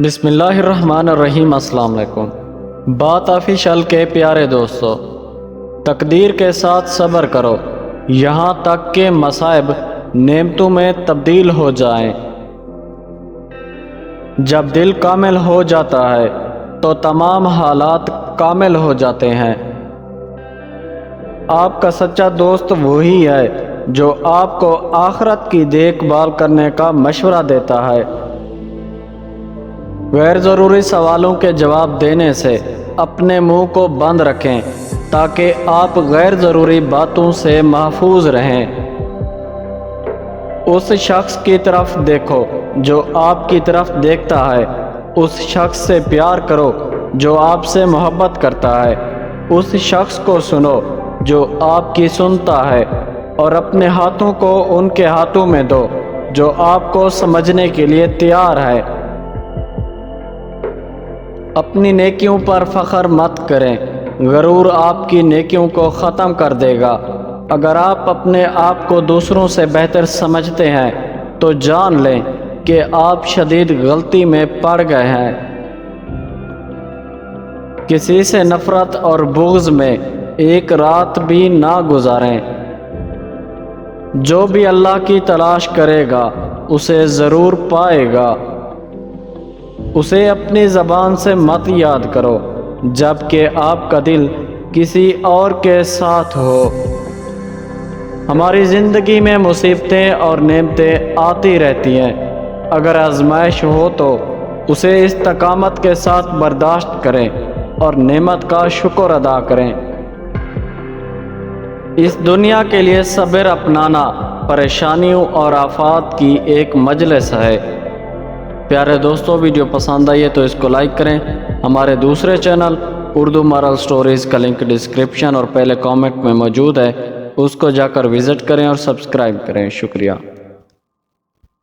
بسم اللہ الرحمن الرحیم۔ السلام علیکم۔ بات آفیشل کے پیارے دوستو، تقدیر کے ساتھ صبر کرو یہاں تک کہ مصائب نعمتوں میں تبدیل ہو جائیں۔ جب دل کامل ہو جاتا ہے تو تمام حالات کامل ہو جاتے ہیں۔ آپ کا سچا دوست وہی ہے جو آپ کو آخرت کی دیکھ بھال کرنے کا مشورہ دیتا ہے۔ غیر ضروری سوالوں کے جواب دینے سے اپنے منہ کو بند رکھیں تاکہ آپ غیر ضروری باتوں سے محفوظ رہیں۔ اس شخص کی طرف دیکھو جو آپ کی طرف دیکھتا ہے، اس شخص سے پیار کرو جو آپ سے محبت کرتا ہے، اس شخص کو سنو جو آپ کی سنتا ہے، اور اپنے ہاتھوں کو ان کے ہاتھوں میں دو جو آپ کو سمجھنے کے لیے تیار ہے۔ اپنی نیکیوں پر فخر مت کریں، غرور آپ کی نیکیوں کو ختم کر دے گا۔ اگر آپ اپنے آپ کو دوسروں سے بہتر سمجھتے ہیں تو جان لیں کہ آپ شدید غلطی میں پڑ گئے ہیں۔ کسی سے نفرت اور بغض میں ایک رات بھی نہ گزاریں۔ جو بھی اللہ کی تلاش کرے گا اسے ضرور پائے گا۔ اسے اپنی زبان سے مت یاد کرو جبکہ آپ کا دل کسی اور کے ساتھ ہو۔ ہماری زندگی میں مصیبتیں اور نعمتیں آتی رہتی ہیں۔ اگر آزمائش ہو تو اسے استقامت کے ساتھ برداشت کریں اور نعمت کا شکر ادا کریں۔ اس دنیا کے لیے صبر اپنانا پریشانیوں اور آفات کی ایک مجلس ہے۔ پیارے دوستو، ویڈیو پسند آئی ہے تو اس کو لائک کریں۔ ہمارے دوسرے چینل اردو مارل سٹوریز کا لنک ڈسکرپشن اور پہلے کامنٹ میں موجود ہے، اس کو جا کر وزٹ کریں اور سبسکرائب کریں۔ شکریہ۔